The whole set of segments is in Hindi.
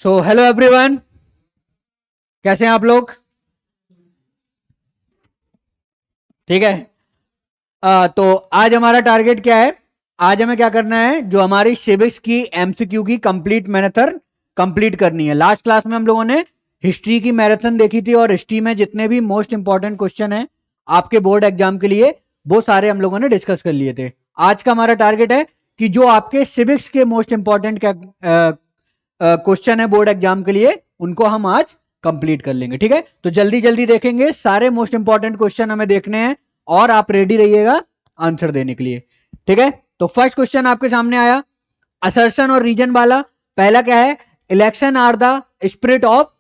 सो हेलो एवरीवन, कैसे हैं आप लोग? ठीक है। तो आज हमारा टारगेट क्या है? आज हमें क्या करना है, जो हमारी सिविक्स की एमसीक्यू की कंप्लीट मैराथन कंप्लीट करनी है। लास्ट क्लास में हम लोगों ने हिस्ट्री की मैराथन देखी थी और हिस्ट्री में जितने भी मोस्ट इंपॉर्टेंट क्वेश्चन है आपके बोर्ड एग्जाम के लिए, वो सारे हम लोगों ने डिस्कस कर लिए थे। आज का हमारा टारगेट है कि जो आपके सिविक्स के मोस्ट इंपॉर्टेंट क्वेश्चन है बोर्ड एग्जाम के लिए, उनको हम आज कंप्लीट कर लेंगे। ठीक है, तो जल्दी जल्दी देखेंगे, सारे मोस्ट इंपॉर्टेंट क्वेश्चन हमें देखने हैं और आप रेडी रहिएगा आंसर देने के लिए। ठीक है, तो फर्स्ट क्वेश्चन आपके सामने आया असर्शन और रीजन वाला। पहला क्या है? Election are the spirit of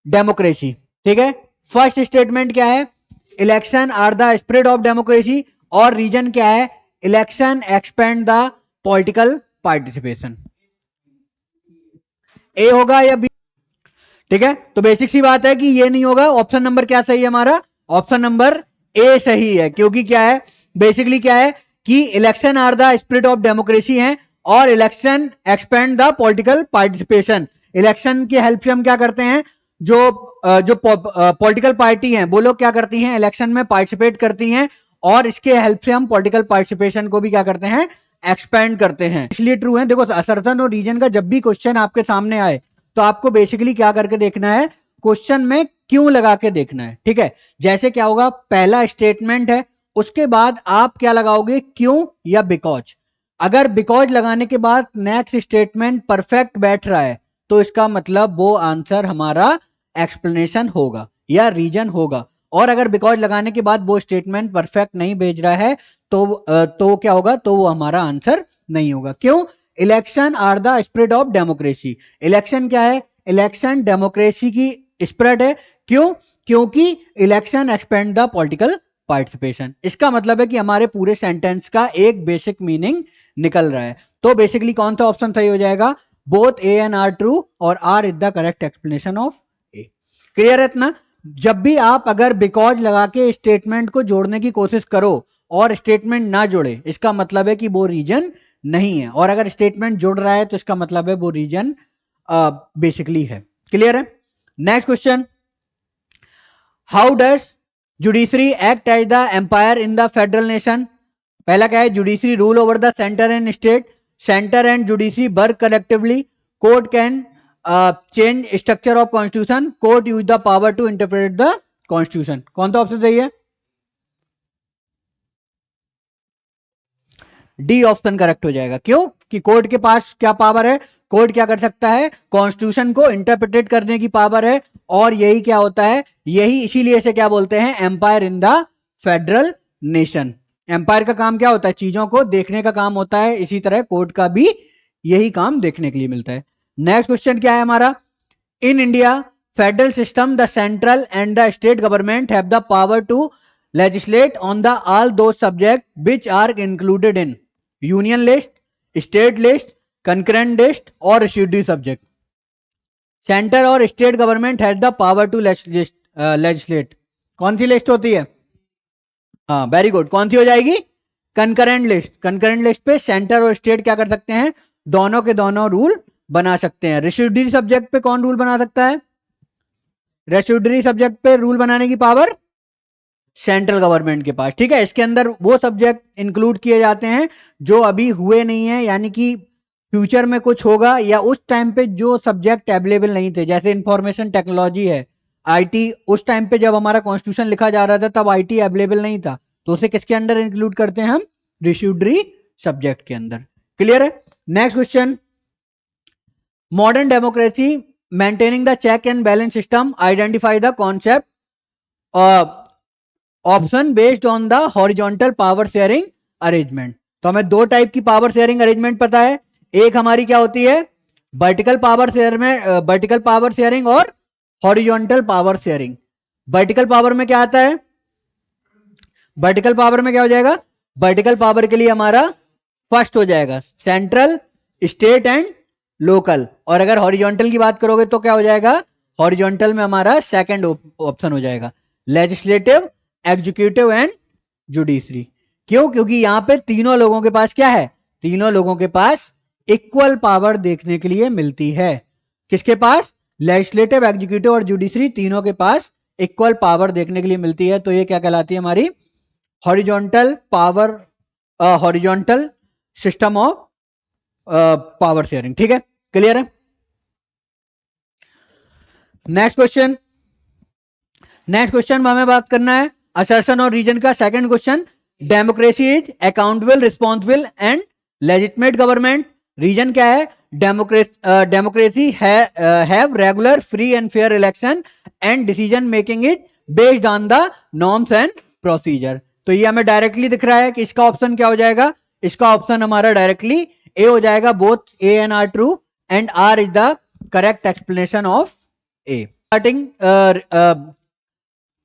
democracy. ठीक है, फर्स्ट स्टेटमेंट क्या है? Election are the spirit of democracy. और रीजन क्या है? Election expand the political participation. A होगा या बी? ठीक है, तो बेसिक सी बात है कि ये नहीं होगा। ऑप्शन नंबर क्या सही है हमारा? ऑप्शन नंबर ए सही है, क्योंकि क्या है, बेसिकली क्या है कि election are the spirit of democracy है और election expand the political participation. Election की हेल्प से हम क्या करते हैं, जो पॉलिटिकल पार्टी हैं वो लोग क्या करती हैं, इलेक्शन में पार्टिसिपेट करती हैं और इसके हेल्प से हम पॉलिटिकल पार्टिसिपेशन को भी क्या करते हैं, एक्सपेंड करते हैं। इसलिए ट्रू है। देखो, असर्शन और रीजन का जब भी क्वेश्चन आपके सामने आए तो आपको बेसिकली क्या करके देखना है, क्वेश्चन में क्यों लगा के देखना है। ठीक है, जैसे क्या होगा, पहला स्टेटमेंट है, उसके बाद आप क्या लगाओगे, क्यों या बिकॉज। अगर बिकॉज लगाने के बाद नेक्स्ट स्टेटमेंट परफेक्ट बैठ रहा है तो इसका मतलब वो आंसर हमारा एक्सप्लेनेशन होगा या रीजन होगा। और अगर बिकॉज लगाने के बाद वो स्टेटमेंट परफेक्ट नहीं भेज रहा है तो क्या होगा, तो वो हमारा आंसर नहीं होगा। क्यों? Election are the spirit of democracy. Election क्या है? इलेक्शन डेमोक्रेसी की स्पिरिट है। क्यों? क्योंकि election expand the political participation. इसका मतलब है कि हमारे पूरे सेंटेंस का एक बेसिक मीनिंग निकल रहा है। तो बेसिकली कौन सा ऑप्शन सही हो जाएगा? Both A and R true और R is the correct explanation of A. Clear है इतना? जब भी आप अगर बिकॉज लगा के स्टेटमेंट को जोड़ने की कोशिश करो और स्टेटमेंट ना जोड़े, इसका मतलब है कि वो रीजन नहीं है। और अगर स्टेटमेंट जुड़ रहा है तो इसका मतलब है वो रीजन बेसिकली है। क्लियर है? Next question, how does judiciary act as the umpire in the federal nation? पहला क्या है? Judiciary rule over the centre and state, centre and judiciary work collectively, court can change structure of constitution, court use the power to interpret the constitution. कौन सा ऑप्शन सही है? डी ऑप्शन करेक्ट हो जाएगा। क्यों? कि कोर्ट के पास क्या पावर है? कोर्ट क्या कर सकता है? कॉन्स्टिट्यूशन को इंटरप्रिटेट करने की पावर है। और यही क्या होता है, यही इसीलिए से क्या बोलते हैं, umpire in the federal nation. Umpire का काम क्या होता है? चीजों को देखने का काम होता है। इसी तरह कोर्ट का भी यही काम देखने के लिए मिलता है। नेक्स्ट क्वेश्चन क्या है हमारा? In India federal system the central and the state government have the power to legislate on the all those subject which are included in union list, state list, concurrent list और रेसिड्यू सब्जेक्ट। सेंटर और state government has the power to legislate. कौन सी लिस्ट होती है? हाँ, वेरी गुड। कौन सी हो जाएगी? Concurrent list. कंकरेंट लिस्ट पे सेंटर और स्टेट क्या कर सकते हैं, दोनों के दोनों रूल बना सकते हैं। रेसिड्यू सब्जेक्ट पे कौन रूल बना सकता है? रेसिड्यू सब्जेक्ट पे रूल बनाने की पावर सेंट्रल गवर्नमेंट के पास। ठीक है, इसके अंदर वो सब्जेक्ट इंक्लूड किए जाते हैं जो अभी हुए नहीं है, यानी कि फ्यूचर में कुछ होगा या उस टाइम पे जो सब्जेक्ट अवेलेबल नहीं थे। जैसे इंफॉर्मेशन टेक्नोलॉजी है, आईटी। उस टाइम पे जब हमारा कॉन्स्टिट्यूशन लिखा जा रहा था तब आईटी अवेलेबल नहीं था, तो उसे किसके अंडर इंक्लूड करते हैं हम? रेसिड्यू सब्जेक्ट के अंदर। क्लियर है? Next question, modern democracy maintaining the check and balance system, identify the concept option based on the horizontal power sharing arrangement. तो हमें दो टाइप की पावर शेयरिंग अरेंजमेंट पता है। एक हमारी क्या होती है, वर्टिकल पावर शेयर में वर्टिकल पावर शेयरिंग और horizontal power sharing. Vertical power में क्या आता है? वर्टिकल पावर में क्या हो जाएगा? वर्टिकल पावर के लिए हमारा फर्स्ट हो जाएगा सेंट्रल, स्टेट एंड लोकल। और अगर हॉरिजॉन्टल की बात करोगे तो क्या हो जाएगा? हॉरिजॉन्टल में हमारा सेकंड ऑप्शन हो जाएगा, लेजिस्लेटिव, एग्जीक्यूटिव एंड जुडिशरी। क्यों? क्योंकि यहां पे तीनों लोगों के पास क्या है? तीनों लोगों के पास इक्वल पावर देखने के लिए मिलती है। किसके पास? लेजिस्लेटिव, एग्जीक्यूटिव और जुडिशरी तीनों के पास इक्वल पावर देखने के लिए मिलती है। तो ये क्या कहलाती है? हमारी horizontal power, horizontal system of power sharing. ठीक है, क्लियर है? नेक्स्ट क्वेश्चन, नेक्स्ट क्वेश्चन में हमें बात करना है असर्शन और रीजन का। Second question, democracy is accountable, responsible and legitimate government. Reason क्या है? Democracy have regular, free and fair election and decision making is based on the norms and procedure. तो ये हमें डायरेक्टली दिख रहा है कि इसका ऑप्शन क्या हो जाएगा? इसका ऑप्शन हमारा डायरेक्टली ए हो जाएगा। Both A and R true and R is the correct explanation of A. Starting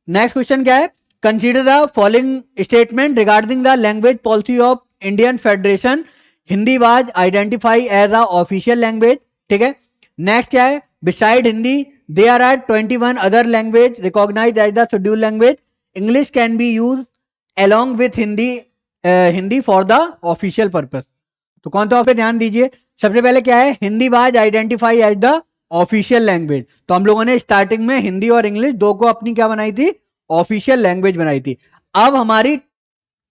next question क्या है? Consider the following statement regarding the language policy of Indian federation. Hindi was identify as a official language. ठीक है, नेक्स्ट क्या है? Beside Hindi there are 21 other language recognized as the schedule language. English can be use along with Hindi for the official purpose. तो कौन सा? पे ध्यान दीजिए, सबसे पहले क्या है? Hindi was identify as the official language. तो हम लोगों ने स्टार्टिंग में हिंदी और इंग्लिश दो को अपनी क्या बनाई थी? ऑफिशियल लैंग्वेज बनाई थी। अब हमारी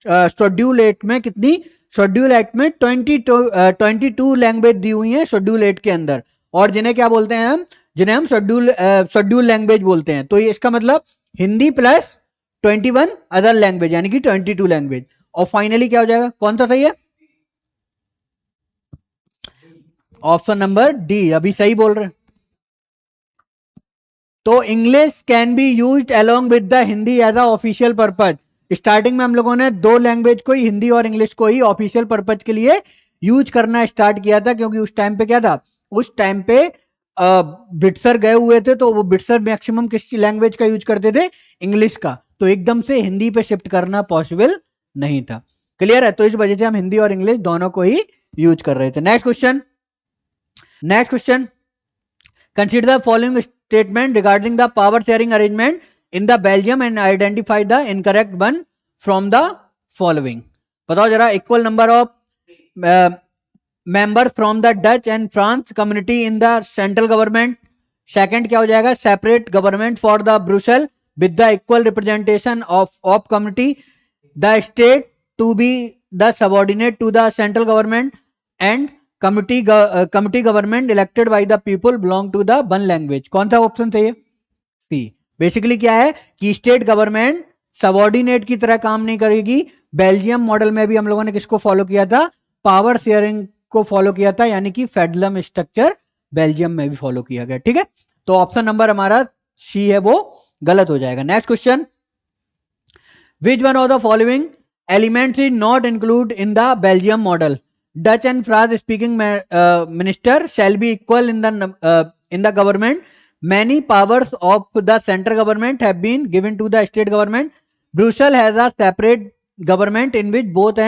शेड्यूल 8 में कितनी? शेड्यूल 8 में 22 लैंग्वेज दी हुई है शेड्यूल 8 के अंदर, और जिन्हें क्या बोलते हैं हम? जिन्हें हम शेड्यूल लैंग्वेज बोलते हैं। तो ये इसका मतलब हिंदी प्लस 21 अदर लैंग्वेज यानी कि 22 लैंग्वेज। और फाइनली क्या हो जाएगा? कौन सा सही है? ऑप्शन नंबर डी, अभी सही बोल रहे हैं। तो English can be used along with the Hindi as a official purpose. Starting में हम लोगों ने दो लैंग्वेज को ही, हिंदी और इंग्लिश को ही ऑफिशियल पर्पज के लिए यूज करना स्टार्ट किया था, क्योंकि उस टाइम पे क्या था? उस टाइम पे ब्रिटिशर गए हुए थे, तो वो ब्रिटिशर मैक्सिमम किस लैंग्वेज का यूज करते थे? इंग्लिश का। तो एकदम से हिंदी पे शिफ्ट करना पॉसिबल नहीं था। क्लियर है? तो इस वजह से हम हिंदी और इंग्लिश दोनों को ही यूज कर रहे थे। Next question, next question, consider the following statement regarding the power sharing arrangement in the Belgium and identify the incorrect one from the following. बताओ जरा, equal number of members from the Dutch and France community in the central government. Second क्या हो जाएगा? separate government for the Brussels with the equal representation of community. The state to be the subordinate to the central government and committee government elected by the people belong to the one language. कौन सा ऑप्शन चाहिए? सी। बेसिकली क्या है कि स्टेट गवर्नमेंट सबऑर्डिनेट की तरह काम नहीं करेगी। बेल्जियम मॉडल में भी हम लोगों ने किसको फॉलो किया था? पावर शेयरिंग को फॉलो किया था, यानी कि फेडरल स्ट्रक्चर बेल्जियम में भी फॉलो किया गया। ठीक है, तो ऑप्शन नंबर हमारा सी है वो गलत हो जाएगा। Next question, which one of the following elements is not include in the Belgium model? Dutch and France speaking minister shall be equal in the government. Many powers of the central government have been given to the state government. Brussels has a separate government in which both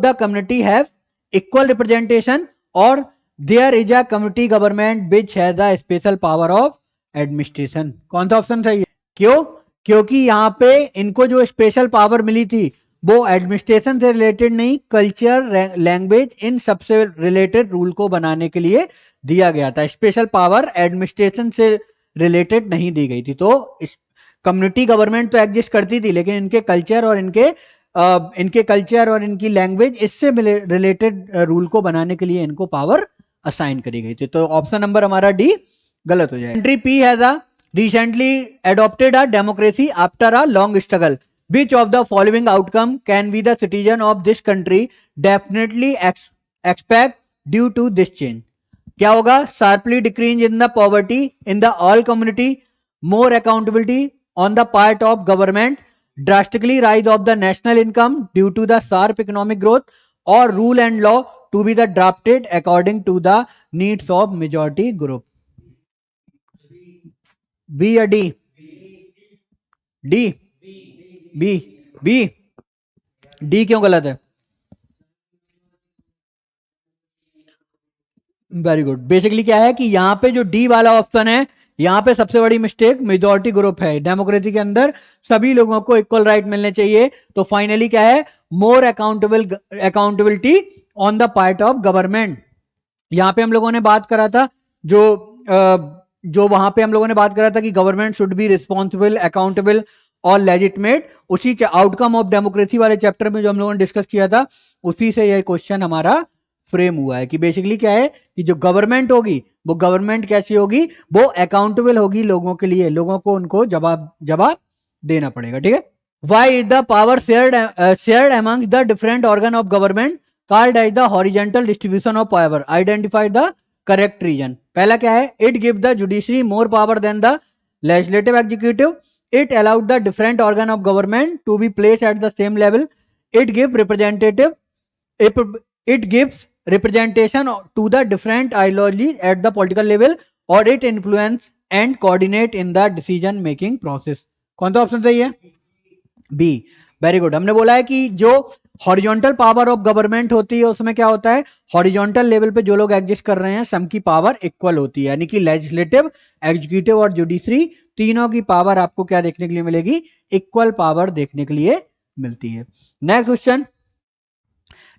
the community have equal representation, or there is a community government which has a special power of administration. कौन सा ऑप्शन सही है? क्यों? क्योंकि यहाँ पे इनको जो स्पेशल पावर मिली थी वो एडमिनिस्ट्रेशन से रिलेटेड नहीं, कल्चर, लैंग्वेज, इन सबसे रिलेटेड रूल को बनाने के लिए दिया गया था। स्पेशल पावर एडमिनिस्ट्रेशन से रिलेटेड नहीं दी गई थी। तो कम्युनिटी गवर्नमेंट तो एग्जिस्ट करती थी, लेकिन इनके कल्चर और इनकी लैंग्वेज, इससे रिलेटेड रूल को बनाने के लिए इनको पावर असाइन करी गई थी। तो ऑप्शन नंबर हमारा डी गलत हो जाएगा। Country P has a recently adopted a democracy after a long struggle. Which of the following outcome can be the citizen of this country definitely expect due to this change? क्या होगा? Sharply decrease in the poverty in the all community, more accountability on the part of government, drastically rise of the national income due to the sharp economic growth, or rule and law to be the drafted according to the needs of majority group. B या D? D, B, B, D क्यों गलत है? Very good. बेसिकली क्या है कि यहाँ पे जो डी वाला ऑप्शन है, यहाँ पे सबसे बड़ी मिस्टेक मेजॉरिटी ग्रुप है। डेमोक्रेसी के अंदर सभी लोगों को इक्वल राइट मिलने चाहिए। तो फाइनली क्या है? More accountability on the part of government. यहाँ पे हम लोगों ने बात करा था जो जो वहां पे हम लोगों ने बात करा था कि government should be responsible, accountable और लेजिटमेट, उसी आउटकम ऑफ डेमोक्रेसी वाले चैप्टर में जो हम लोगों ने डिस्कस किया था, उसी से यह क्वेश्चन हमारा फ्रेम हुआ है कि बेसिकली क्या है कि जो गवर्नमेंट होगी वो गवर्नमेंट कैसी होगी, वो अकाउंटेबल होगी लोगों के लिए, लोगों को उनको जवाब देना पड़ेगा, ठीक है। Why is the power shared amongst the different organ of government called as the horizontal distribution of power? Identify the correct reason. पहला क्या है, it gives the judiciary more power than the legislative executive. It allows the different organ of government to be placed at the same level. It gives representation to the different ideologies at the political level, or it influence and coordinate in the decision making process. कौन सा ऑप्शन सही है? B, very good. हमने बोला है कि जो हॉरिजॉन्टल पावर ऑफ गवर्नमेंट होती है उसमें क्या होता है, हॉरिजॉन्टल लेवल पे जो लोग एग्जिस्ट कर रहे हैं सबकी पावर इक्वल होती है, यानी कि लेजिस्लेटिव, एग्जीक्यूटिव और जुडिशरी तीनों की पावर आपको क्या देखने के लिए मिलेगी, इक्वल पावर देखने के लिए मिलती है। Next question,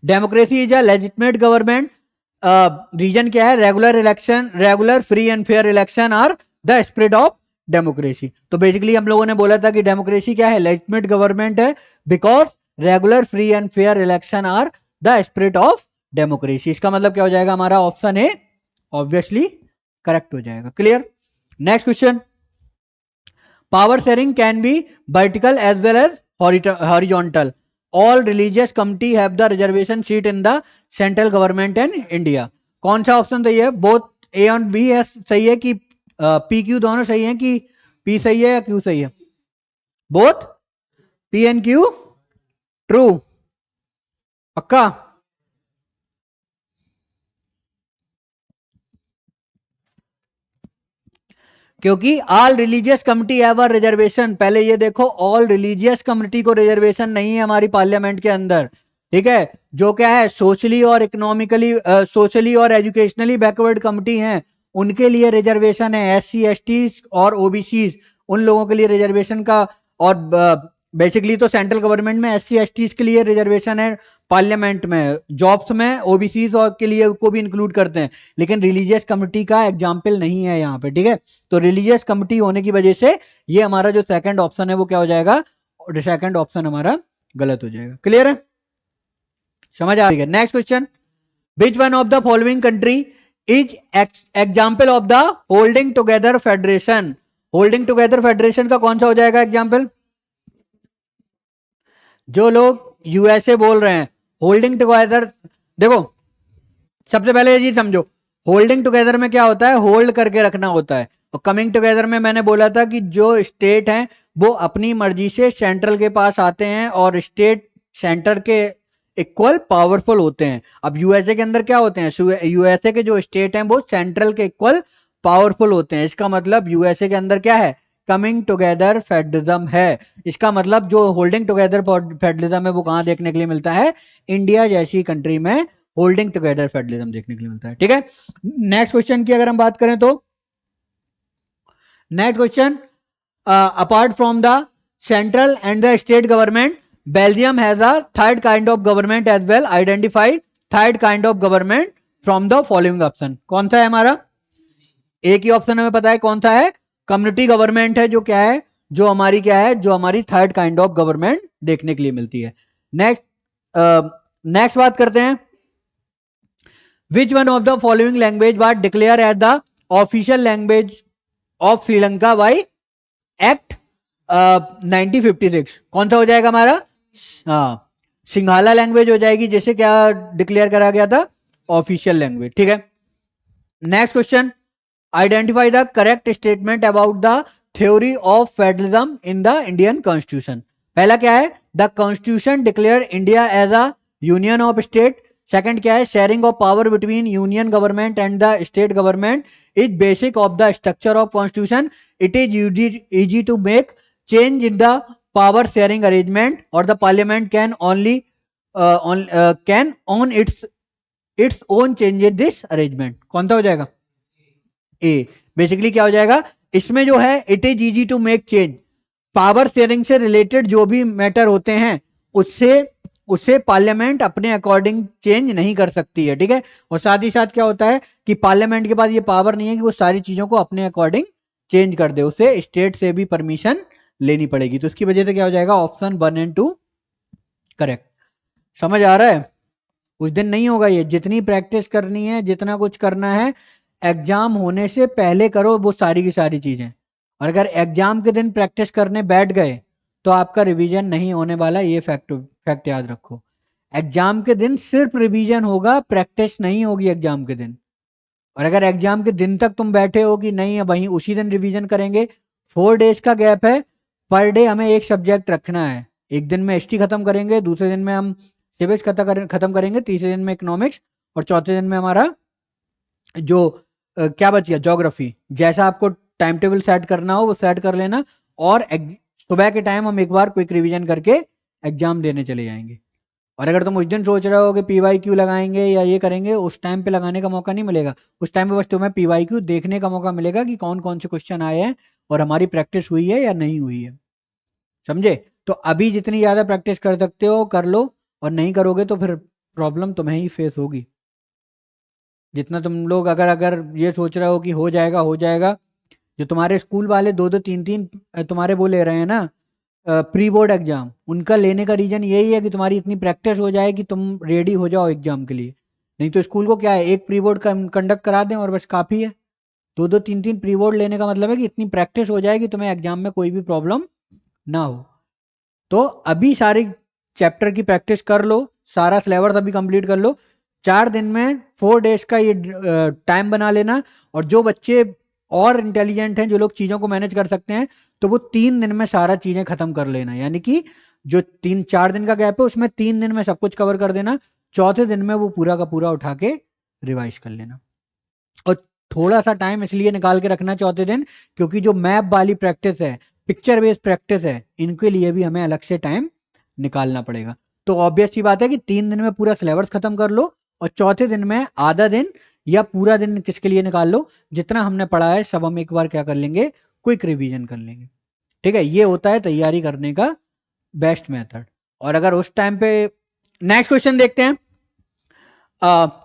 democracy is a legitimate government, reason क्या है, regular election, regular free and fair election are the spirit of democracy. तो बेसिकली हम लोगों ने बोला था कि डेमोक्रेसी क्या है, लेजिटिमेट गवर्नमेंट है because regular free and fair election are the spirit of democracy. इसका मतलब क्या हो जाएगा, हमारा ऑप्शन ए ऑब्वियसली करेक्ट हो जाएगा। Clear. Next question, power sharing can be vertical as well as horizontal, all religious committee have the reservation seat in the central government and India. कौन सा ऑप्शन सही है, बोथ ए और बी है सही है कि पी क्यू दोनों सही है कि पी सही है या क्यू सही है? Both P and Q true, पक्का? क्योंकि all religious committee have a reservation, पहले ये देखो ऑल रिलीजियस कमिटी को रिजर्वेशन नहीं है हमारी पार्लियामेंट के अंदर, ठीक है। जो क्या है, सोशली और इकोनॉमिकली, सोशली और एजुकेशनली बैकवर्ड कमिटी हैं उनके लिए रिजर्वेशन है, एससी एसटी और ओबीसी उन लोगों के लिए रिजर्वेशन का, और बेसिकली तो सेंट्रल गवर्नमेंट में एससी एसटी के लिए रिजर्वेशन है, पार्लियामेंट में जॉब्स में ओबीसी और के लिए को भी इंक्लूड करते हैं, लेकिन रिलीजियस कमिटी का एग्जाम्पल नहीं है यहाँ पे, ठीक है। तो रिलीजियस कमिटी होने की वजह से ये हमारा जो सेकंड ऑप्शन है वो क्या हो जाएगा, सेकंड ऑप्शन हमारा गलत हो जाएगा। क्लियर है, समझ आ रही है? Next question, which one of the following country is example of the holding together federation? Holding together federation का कौन सा हो जाएगा एग्जाम्पल? जो लोग यूएसए बोल रहे हैं होल्डिंग टुगेदर, देखो सबसे पहले ये चीज समझो, होल्डिंग टुगेदर में क्या होता है, होल्ड करके रखना होता है, और कमिंग टुगेदर में मैंने बोला था कि जो स्टेट हैं वो अपनी मर्जी से सेंट्रल के पास आते हैं और स्टेट सेंटर के इक्वल पावरफुल होते हैं। अब यूएसए के अंदर क्या होते हैं, यूएसए के जो स्टेट हैं वो सेंट्रल के इक्वल पावरफुल होते हैं। इसका मतलब यूएसए के अंदर क्या है, कमिंग टुगेदर फेडरलिज्म है। इसका मतलब जो होल्डिंग टुगेदर फेडरलिज्म है वो कहां देखने के लिए मिलता है, इंडिया जैसी कंट्री में होल्डिंग टुगेदर फेडरलिज्म देखने के लिए मिलता है, ठीक है। नेक्स्ट क्वेश्चन की अगर हम बात करें तो next question, apart from the central and the state government, Belgium has a third kind of government as well, identify third kind of government from the following option. कौन सा है हमारा, एक ही ऑप्शन हमें पता है कौन सा है, कम्युनिटी गवर्नमेंट है, जो क्या है, जो हमारी क्या है, जो हमारी थर्ड काइंड ऑफ गवर्नमेंट देखने के लिए मिलती है। नेक्स्ट बात करते हैं, which one of the following language was declare as the official language of Sri Lanka by act 1956? कौन सा हो जाएगा हमारा, सिंघाला लैंग्वेज हो जाएगी, जैसे क्या डिक्लेयर करा गया था, ऑफिशियल लैंग्वेज, ठीक है। Next question, identify the correct statement about the theory of federalism in the Indian constitution. पहला क्या है, the constitution declare India as a union of state. Second क्या है, sharing of power between union government and the state government is basic of the structure of constitution. It is easy to make change in the power sharing arrangement और the parliament can only can on its own change this arrangement. कौन सा हो जाएगा, ए। बेसिकली क्या हो जाएगा, इसमें जो है it is easy to make change, power sharing से रिलेटेड जो भी मैटर होते हैं उसे पार्लियामेंट अपने अकॉर्डिंग चेंज नहीं कर सकती है, ठीक है। और साथ ही साथ क्या होता है कि पार्लियामेंट के पास ये पावर नहीं है कि वो सारी चीजों को अपने अकॉर्डिंग चेंज कर दे, उसे स्टेट से भी परमिशन लेनी पड़ेगी। तो इसकी वजह से क्या हो जाएगा, ऑप्शन 1 एंड 2 करेक्ट। समझ आ रहा है? उस दिन नहीं होगा ये, जितनी प्रैक्टिस करनी है, जितना कुछ करना है, एग्जाम होने से पहले करो वो सारी की सारी चीजें। और अगर एग्जाम के दिन प्रैक्टिस करने बैठ गए तो आपका रिवीजन नहीं होने वाला, ये फैक्ट याद रखो। एग्जाम के दिन सिर्फ रिवीजन होगा, प्रैक्टिस नहीं होगी एग्जाम के दिन। और अगर एग्जाम के दिन तक तुम बैठे हो कि नहीं वहीं उसी दिन रिवीजन करेंगे, 4 डेज का गैप है, पर डे हमें एक सब्जेक्ट रखना है। एक दिन में हिस्ट्री खत्म करेंगे, दूसरे दिन में हम सिविक्स खत्म करेंगे, तीसरे दिन में इकोनॉमिक्स, और चौथे दिन में हमारा जो क्या बच गया, ज्योग्राफी। जैसा आपको टाइम टेबल सेट करना हो वो सेट कर लेना, और सुबह के टाइम हम एक बार क्विक रिवीजन करके एग्जाम देने चले जाएंगे। और अगर तुम उस दिन सोच रहे हो कि PYQ लगाएंगे या ये करेंगे, उस टाइम पे लगाने का मौका नहीं मिलेगा। उस टाइम पे बस तुम्हें PYQ देखने का मौका मिलेगा कि कौन कौन से क्वेश्चन आए हैं और हमारी प्रैक्टिस हुई है या नहीं हुई है। समझे? तो अभी जितनी ज्यादा प्रैक्टिस कर सकते हो कर लो, और नहीं करोगे तो फिर प्रॉब्लम तुम्हें ही फेस होगी। जितना तुम लोग अगर अगर ये सोच रहे हो कि हो जाएगा, जो तुम्हारे स्कूल वाले 2-2 3-3 तुम्हारे वो ले रहे हैं ना प्री बोर्ड एग्जाम, उनका लेने का रीजन यही है कि तुम्हारी इतनी प्रैक्टिस हो जाए कि तुम रेडी हो जाओ एग्जाम के लिए। नहीं तो स्कूल को क्या है, एक प्री बोर्ड कंडक्ट करा दें और बस काफी है। 2-2 3-3 प्री बोर्ड लेने का मतलब है कि इतनी प्रैक्टिस हो जाए कि तुम्हें एग्जाम में कोई भी प्रॉब्लम ना हो। तो अभी सारे चैप्टर की प्रैक्टिस कर लो, सारा सिलेबस अभी कंप्लीट कर लो। 4 दिन में 4 डेज का ये टाइम बना लेना। और जो बच्चे और इंटेलिजेंट हैं, जो लोग चीजों को मैनेज कर सकते हैं, तो वो 3 दिन में सारा चीजें खत्म कर लेना। यानी कि जो 3-4 दिन का गैप है उसमें 3 दिन में सब कुछ कवर कर देना। चौथे दिन में वो पूरा का पूरा उठा के रिवाइज कर लेना। और थोड़ा सा टाइम इसलिए निकाल के रखना चौथे दिन, क्योंकि जो मैप वाली प्रैक्टिस है, पिक्चर बेस्ड प्रैक्टिस है, इनके लिए भी हमें अलग से टाइम निकालना पड़ेगा। तो ऑब्वियस सी बात है कि 3 दिन में पूरा सिलेबस खत्म कर लो, और चौथे दिन में आधा दिन या पूरा दिन किसके लिए निकाल लो, जितना हमने पढ़ा है सब हम एक बार क्या कर लेंगे, क्विक रिवीजन कर लेंगे। ठीक है, ये होता है तैयारी करने का बेस्ट मेथड। और अगर उस टाइम पे नेक्स्ट क्वेश्चन देखते हैं,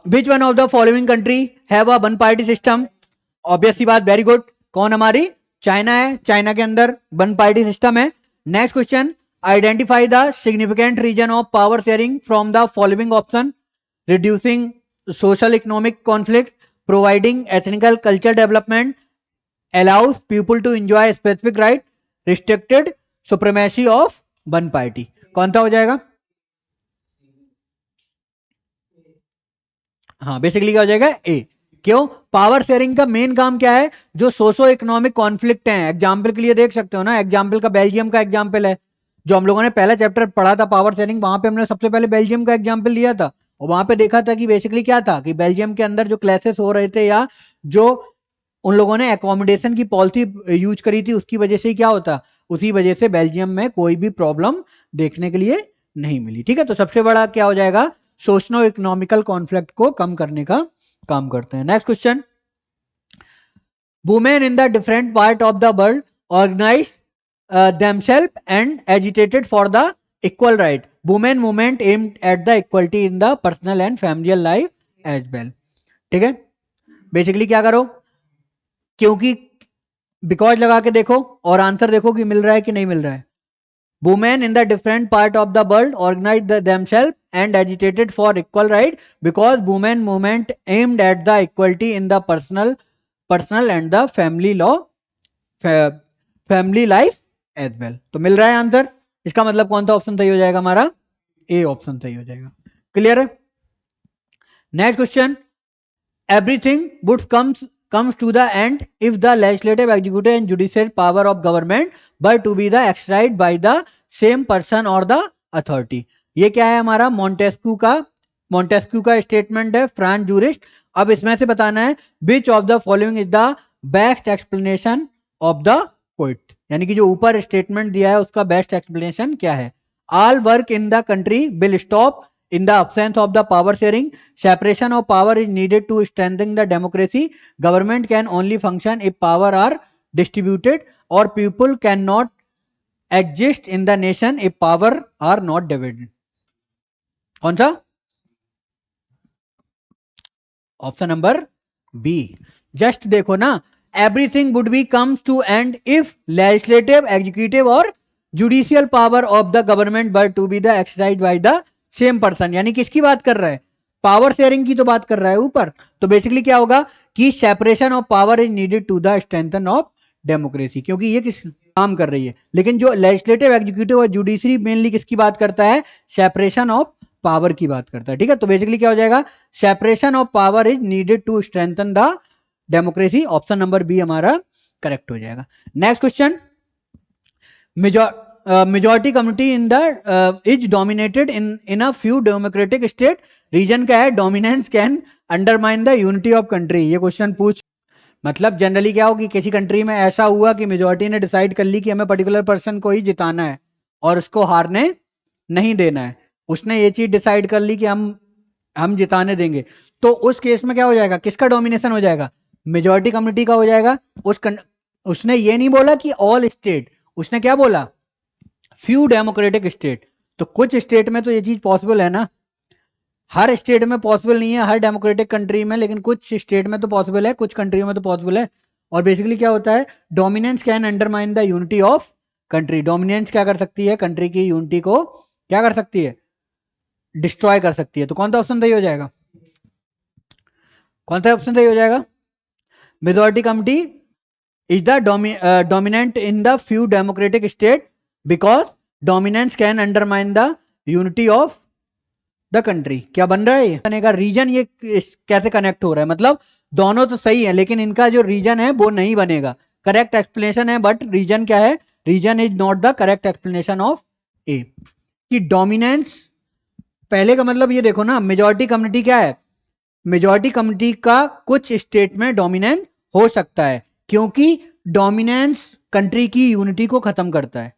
which one of the following country have a one party system. Obvious सी बात, वेरी गुड। कौन हमारी? चाइना है। चाइना के अंदर वन पार्टी सिस्टम है। Next question, identify the significant reason of power sharing from the following option, reducing social economic conflict, providing ethnical culture development, allows people to enjoy specific right, restricted supremacy of one party। कौन सा हो जाएगा? हाँ, बेसिकली क्या हो जाएगा? ए। क्यों? पावर शेयरिंग का मेन काम क्या है? जो सोशो इकोनॉमिक कॉन्फ्लिक्ट है, एग्जाम्पल के लिए देख सकते हो ना, एग्जाम्पल का बेल्जियम का एग्जाम्पल है, जो हम लोगों ने पहला चैप्टर पढ़ा था पावर शेयरिंग, वहां पे हमने सबसे पहले बेल्जियम का एग्जाम्पल लिया था। और वहां पे देखा था कि बेसिकली क्या था कि बेल्जियम के अंदर जो क्लैसेस हो रहे थे, या जो उन लोगों ने एकोमोडेशन की पॉलिसी यूज करी थी, उसकी वजह से ही क्या होता, उसी वजह से बेल्जियम में कोई भी प्रॉब्लम देखने के लिए नहीं मिली। ठीक है, तो सबसे बड़ा क्या हो जाएगा, सोशनो इकोनॉमिकल कॉन्फ्लिक्ट को कम करने का काम करते हैं। Next question, women in the different part of the world organise themselves and agitated for the equal right, women movement aimed at the equality in the personal and familial life as well। ठीक है, बेसिकली क्या करो, क्योंकि बिकॉज लगा के देखो और आंसर देखो कि मिल रहा है कि नहीं मिल रहा है। Women in the different part of the world organise themselves and agitated for equal right because women movement aimed at the equality in the personal and the family life as well। तो मिल रहा है आंसर। इसका मतलब कौन सा ऑप्शन सही हो जाएगा हमारा? ए ऑप्शन सही हो जाएगा। क्लियर है? Next question, everything would comes to the end if the legislative, executive and judicial power of government were to be the exercised by the same person or the authority। ये क्या है हमारा? मॉन्टेस्क्यू का स्टेटमेंट है, फ्रांस जूरिस्ट। अब इसमें से बताना है which of the following is the best explanation of the quote, यानी कि जो ऊपर स्टेटमेंट दिया है उसका बेस्ट एक्सप्लेनेशन क्या है। All work in the country will stop in the absence of the power sharing, separation of power is needed to strengthen the democracy, government can only function if power are distributed, or people cannot exist in the nation if power are not divided। कौन सा? Option number B. जस्ट देखो ना, everything would be comes to and if legislative, executive और judicial power of the government were to be the exercise by the same person. यानी किसकी बात कर रहा है? पावर शेयरिंग की तो बात कर रहा है ऊपर। तो बेसिकली क्या होगा कि separation of power is needed to the strengthen of democracy, क्योंकि ये किस काम कर रही है। लेकिन जो लेजिस्लेटिव, एग्जीक्यूटिव और जुडिशरी मेनली किसकी बात करता है? सेपरेशन ऑफ पावर की बात करता है। ठीक है, तो बेसिकली क्या हो जाएगा? Separation of power is needed to strengthen the democracy. Option number B हमारा करेक्ट हो जाएगा। Next question, majority community in the is dominated in a few democratic state, reason क्या है? Dominance can undermine the unity of country. ये क्वेश्चन पूछ, मतलब जनरली क्या हो कि किसी कंट्री में ऐसा हुआ कि मेजॉरिटी ने डिसाइड कर ली कि हमें पर्टिकुलर पर्सन को ही जिताना है और उसको हारने नहीं देना है, उसने ये चीज डिसाइड कर ली कि हम जिताने देंगे, तो उस केस में क्या हो जाएगा? किसका डोमिनेशन हो जाएगा? मेजॉरिटी कम्युनिटी का हो जाएगा। उसने ये नहीं बोला कि ऑल स्टेट, उसने क्या बोला? Few democratic state. तो कुछ स्टेट में तो ये चीज पॉसिबल है ना, हर स्टेट में पॉसिबल नहीं है, हर डेमोक्रेटिक कंट्री में, लेकिन कुछ स्टेट में तो पॉसिबल है, कुछ कंट्रियों में तो पॉसिबल है। और बेसिकली क्या होता है? Dominance can undermine the unity of country. Dominance क्या कर सकती है? कंट्री की यूनिटी को क्या कर सकती है? डिस्ट्रॉय कर सकती है। तो कौन सा ऑप्शन सही हो जाएगा? कौन सा ऑप्शन सही हो जाएगा? Majority committee is the dominant in the few democratic state because dominance can undermine the unity of the country. क्या बन रहा है? ये बनेगा रीजन। ये कैसे कनेक्ट हो रहा है? मतलब दोनों तो सही है, लेकिन इनका जो रीजन है वो नहीं बनेगा। करेक्ट एक्सप्लेनेशन है, बट रीजन क्या है? Reason is not the correct explanation of A. कि डोमिनेंस, पहले का मतलब ये देखो ना, मेजॉरिटी कम्युनिटी क्या है? मेजॉरिटी कम्युनिटी का कुछ स्टेट में डोमिनेंस हो सकता है, क्योंकि डोमिनेंस कंट्री की यूनिटी को खत्म करता है।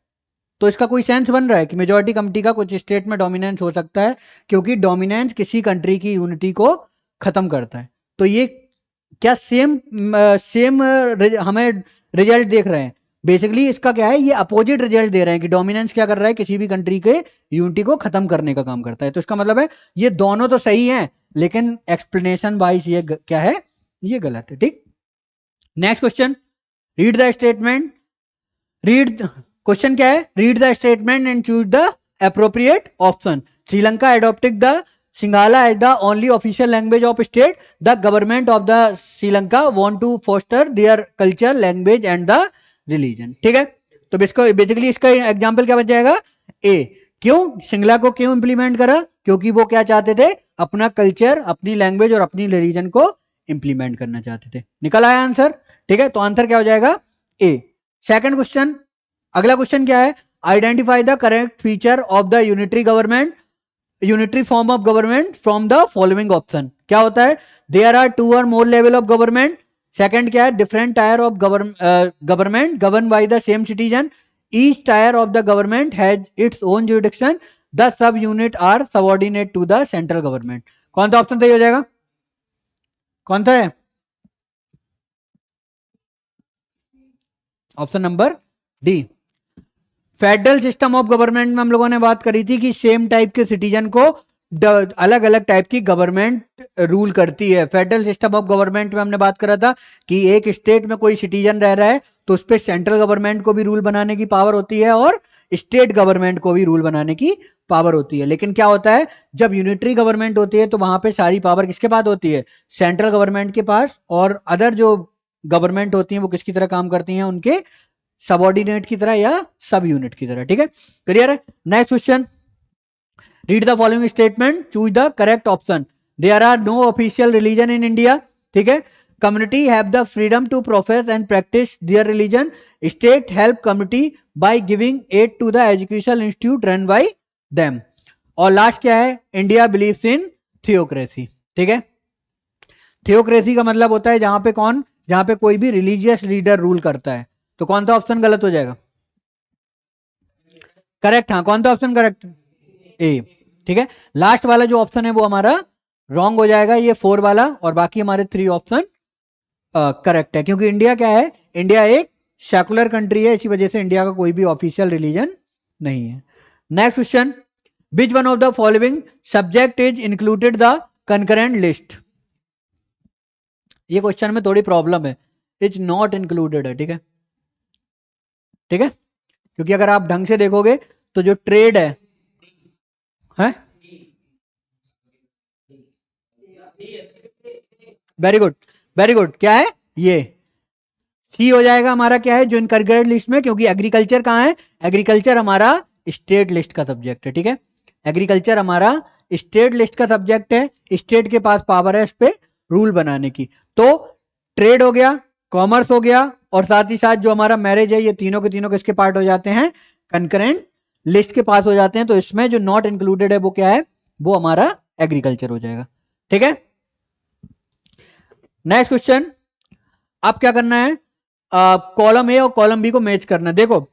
तो इसका कोई सेंस बन रहा है कि मेजॉरिटी कम्युनिटी का कुछ स्टेट में डोमिनेंस हो सकता है, क्योंकि डोमिनेंस किसी कंट्री की यूनिटी को खत्म करता है। तो ये क्या सेम सेम हमें रिजल्ट देख रहे हैं? बेसिकली इसका क्या है? ये अपोजिट रिजल्ट दे रहे हैं कि डोमिनेंस क्या कर रहा है? किसी भी कंट्री के यूनिटी को खत्म करने का काम करता है। तो इसका मतलब है ये दोनों तो सही हैं, लेकिन एक्सप्लेनेशन वाइज ये क्या है? ये गलत है। ठीक, next question, read the statement. Read, question क्या है? Read the statement and choose the appropriate option. Sri Lanka adopted the Sinhala as the only official language of state. The government of the Sri Lanka want to foster their culture, language and the religion. ठीक है, तो बेसिकली इसका एग्जाम्पल क्या बन जाएगा? ए। क्यों सिंगला को क्यों इंप्लीमेंट करा? क्योंकि वो क्या चाहते थे? अपना कल्चर, अपनी लैंग्वेज और अपनी रिलीजन को इंप्लीमेंट करना चाहते थे। निकल आया आंसर? ठीक है, तो आंसर क्या हो जाएगा? ए। सेकंड क्वेश्चन, अगला क्वेश्चन क्या है? Identify the correct feature of the unitary government, unitary form of government from the following option. क्या होता है? There are two or more level of government. Second क्या है? Different tier of government govern by the same citizen. Each tier of the government has its own jurisdiction. The sub unit are subordinate to the central government. कौन सा ऑप्शन सही हो जाएगा? कौन सा है? Option number D. Federal system of government में हम लोगों ने बात करी थी कि सेम टाइप के सिटीजन को अलग अलग टाइप की गवर्नमेंट रूल करती है। फेडरल सिस्टम ऑफ गवर्नमेंट में हमने बात करा था कि एक स्टेट में कोई सिटीजन रह रहा है तो उस पर सेंट्रल गवर्नमेंट को भी रूल बनाने की पावर होती है और स्टेट गवर्नमेंट को भी रूल बनाने की पावर होती है। लेकिन क्या होता है, जब यूनिटरी गवर्नमेंट होती है तो वहां पे सारी पावर किसके पास होती है? सेंट्रल गवर्नमेंट के पास। और अदर जो गवर्नमेंट होती है वो किसकी तरह काम करती हैं? उनके सबऑर्डिनेट की तरह या सब यूनिट की तरह। ठीक है, क्लियर है? Next question, read the following statement, choose the correct option. There are no official religion in India. ठीक है, community have the freedom to profess and practise their religion. State help community by giving aid to the education institute run by them. और लास्ट क्या है? India believes in theocracy. ठीक है, थियोक्रेसी का मतलब होता है जहां पे कौन, जहां पे कोई भी रिलीजियस लीडर रूल करता है। तो कौन सा ऑप्शन गलत हो जाएगा? करेक्ट, हाँ, कौन सा ऑप्शन करेक्ट? ए। ठीक है, लास्ट वाला जो ऑप्शन है वो हमारा रॉन्ग हो जाएगा, ये 4 वाला, और बाकी हमारे 3 ऑप्शन करेक्ट है। क्योंकि इंडिया क्या है? इंडिया एक सेकुलर कंट्री है, इसी वजह से इंडिया का कोई भी ऑफिशियल रिलीजन नहीं है। Next question, which one of the following subject is included the concurrent list. ये क्वेश्चन में थोड़ी प्रॉब्लम है, इज नॉट इंक्लूडेड है, ठीक है, ठीक है, क्योंकि अगर आप ढंग से देखोगे तो जो ट्रेड है, वेरी गुड, वेरी गुड, क्या है ये सी हो जाएगा हमारा, क्या है जो इनकरेक्ट लिस्ट में, क्योंकि एग्रीकल्चर कहाँ है, एग्रीकल्चर हमारा स्टेट लिस्ट का सब्जेक्ट है, ठीक है, एग्रीकल्चर हमारा स्टेट लिस्ट का सब्जेक्ट है, स्टेट के पास पावर है इस पे रूल बनाने की। तो ट्रेड हो गया, कॉमर्स हो गया, और साथ ही साथ जो हमारा मैरिज है, ये तीनों के तीनों किसके पार्ट हो जाते हैं, कंकरेंट लिस्ट के पास हो जाते हैं। तो इसमें जो नॉट इंक्लूडेड है वो क्या है, वो हमारा एग्रीकल्चर हो जाएगा, ठीक है। नेक्स्ट क्वेश्चन, अब क्या करना है, कॉलम ए और कॉलम बी को मैच करना। देखो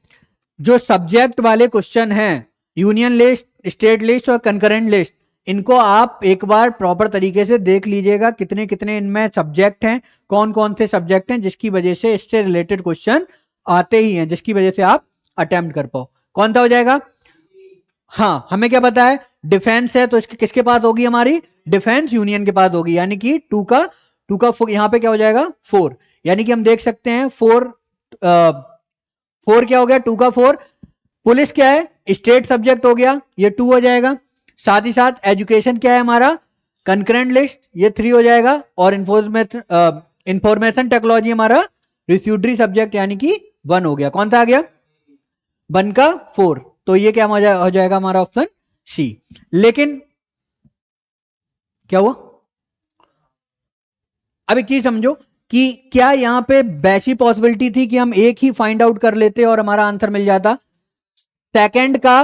जो सब्जेक्ट वाले क्वेश्चन हैं, यूनियन लिस्ट, स्टेट लिस्ट और कंकरेंट लिस्ट, इनको आप एक बार प्रॉपर तरीके से देख लीजिएगा, कितने कितने इनमें सब्जेक्ट हैं, कौन कौन से सब्जेक्ट हैं, जिसकी वजह से इससे रिलेटेड क्वेश्चन आते ही हैं, जिसकी वजह से आप अटेम्प्ट कर पाओ। कौन सा हो जाएगा, हाँ हमें क्या पता है, डिफेंस है तो इसके किसके पास होगी, हमारी डिफेंस यूनियन के पास होगी, यानी कि टू का यहाँ पे क्या हो जाएगा 4, यानी कि हम देख सकते हैं 4 क्या हो गया, 2 का 4। पुलिस क्या है, स्टेट सब्जेक्ट हो गया, ये 2 हो जाएगा। साथ ही साथ एजुकेशन क्या है हमारा, कंकरेंट लिस्ट, ये 3 हो जाएगा। और इंफॉर्मेशन टेक्नोलॉजी हमारा रिस्यूडरी सब्जेक्ट, यानी कि 1 हो गया। कौन सा आ गया, 1 का 4, तो ये क्या हो जाएगा हमारा ऑप्शन सी। लेकिन क्या हुआ, अब एक चीज समझो कि क्या यहां पे वैसी पॉसिबिलिटी थी कि हम एक ही फाइंड आउट कर लेते और हमारा आंसर मिल जाता, सेकंड का